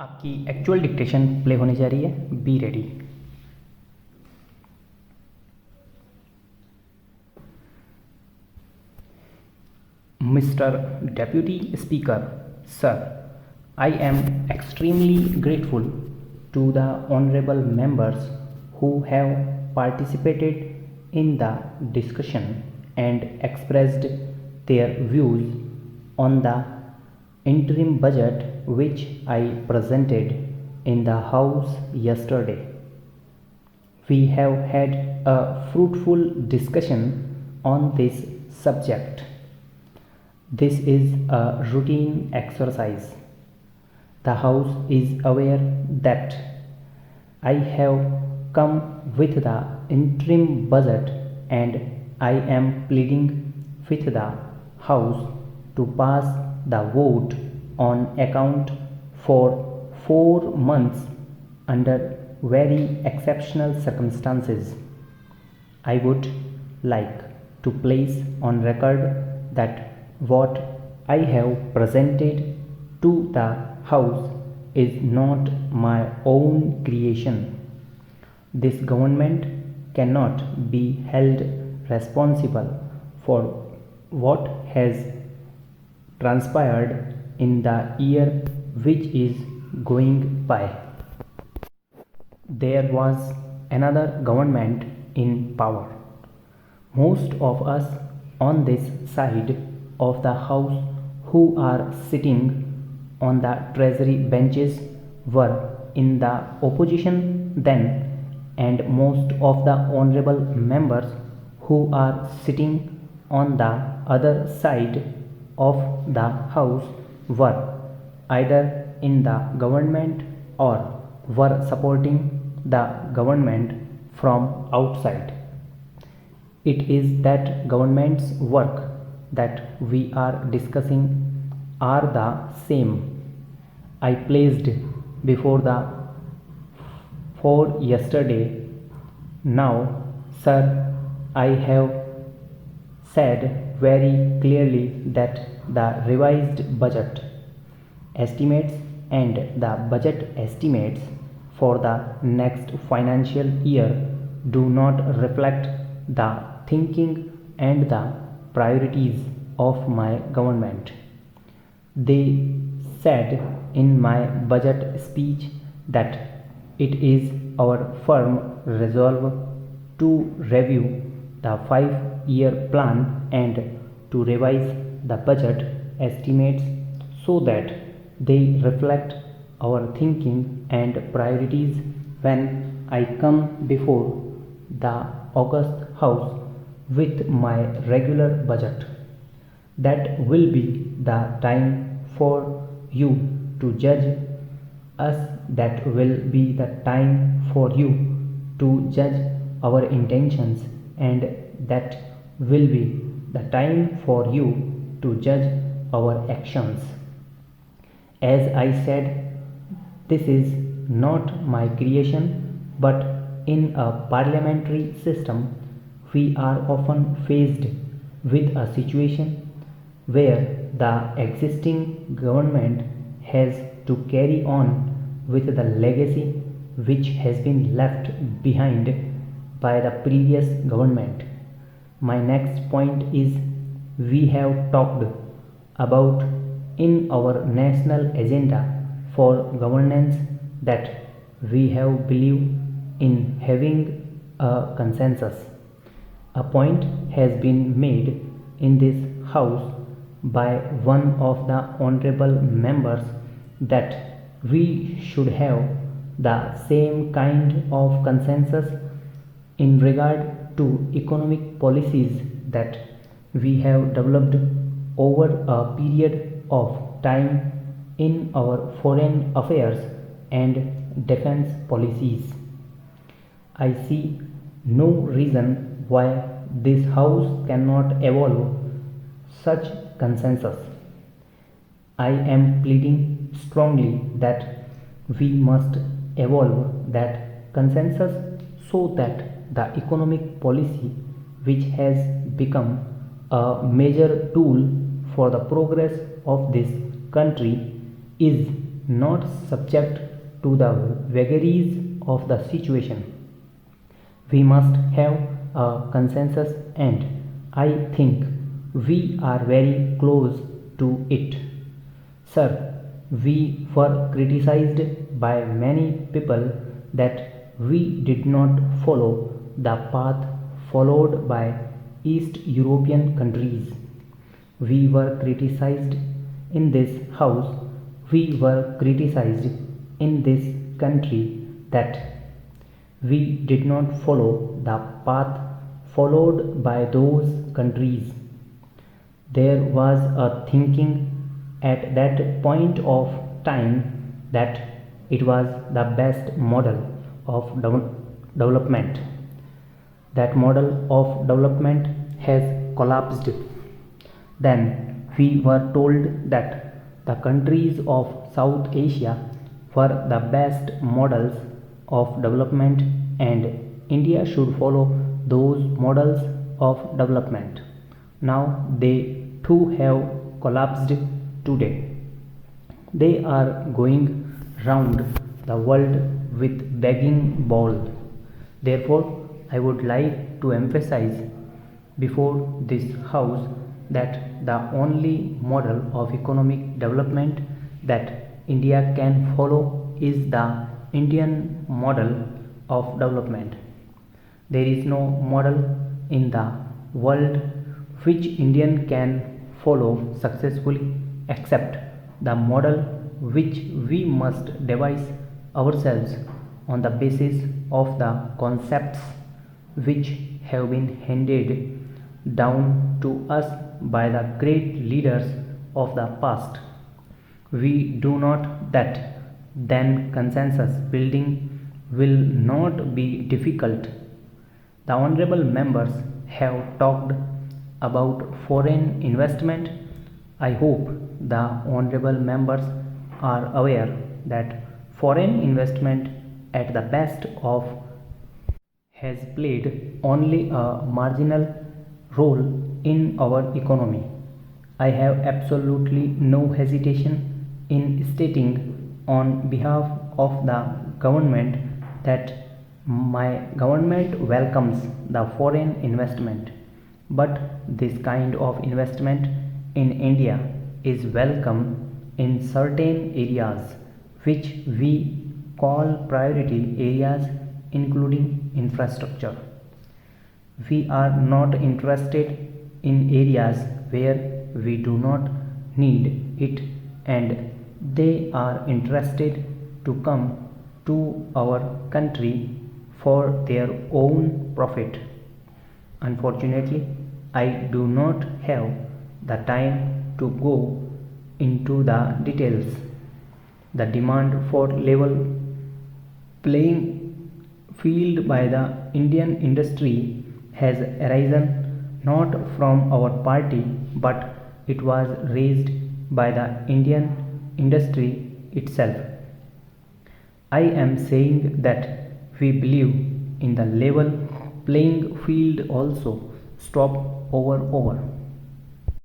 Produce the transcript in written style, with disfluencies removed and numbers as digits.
आपकी actual dictation play होने जा रही है, be ready. Mister deputy speaker sir, I am extremely grateful to the honorable members who have participated in the discussion and expressed their views on the interim budget which I presented in the House yesterday. We have had a fruitful discussion on this subject. This is a routine exercise. The House is aware that I have come with the interim budget and I am pleading with the House to pass the vote on account for 4 months under very exceptional circumstances. I would like to place on record that what I have presented to the House is not my own creation. This government cannot be held responsible for what has transpired in the year which is going by. There was another government in power. Most of us on this side of the House who are sitting on the treasury benches were in the opposition then, and most of the honorable members who are sitting on the other side of the House were either in the government or were supporting the government from outside. It is that government's work that we are discussing are the same I placed before the for yesterday. Now, sir, I have said very clearly that the revised budget estimates and the budget estimates for the next financial year do not reflect the thinking and the priorities of my government. They said in my budget speech that it is our firm resolve to review the 5-year plan and to revise the budget estimates so that they reflect our thinking and priorities when I come before the August House with my regular budget. That will be the time for you to judge us. That will be the time for you to judge our intentions, and that will be the time for you to judge our actions. As I said, this is not my creation, but in a parliamentary system we are often faced with a situation where the existing government has to carry on with the legacy which has been left behind by the previous government. My next point is, we have talked about in our national agenda for governance that we have believed in having a consensus. A point has been made in this House by one of the honorable members that we should have the same kind of consensus in regard to economic policies that we have developed over a period of time in our foreign affairs and defense policies. I see no reason why this House cannot evolve such consensus. I am pleading strongly that we must evolve that consensus so that the economic policy, which has become a major tool for the progress of this country, is not subject to the vagaries of the situation. We must have a consensus, and I think we are very close to it. Sir, we were criticized by many people that we did not follow the path followed by East European countries. We were criticized in this house, we were criticized in this country that we did not follow the path followed by those countries. There was a thinking at that point of time that it was the best model of development. That model of development has collapsed. Then we were told that the countries of South Asia were the best models of development and India should follow those models of development. Now they too have collapsed today. They are going round the world with begging bowl. Therefore, I would like to emphasize before this house that the only model of economic development that India can follow is the Indian model of development. There is no model in the world which Indian can follow successfully except the model which we must devise ourselves on the basis of the concepts which have been handed down to us by the great leaders of the past. We do not that then consensus building will not be difficult. The honorable members have talked about foreign investment. I hope the honorable members are aware that foreign investment at the best of has played only a marginal role in our economy. I have absolutely no hesitation in stating on behalf of the government that my government welcomes the foreign investment, but this kind of investment in India is welcome in certain areas which we call priority areas, including infrastructure. We are not interested in areas where we do not need it and they are interested to come to our country for their own profit. Unfortunately, I do not have the time to go into the details. The demand for level playing field by the Indian industry has arisen not from our party but it was raised by the Indian industry itself. I am saying that we believe in the level playing field also. Stop over.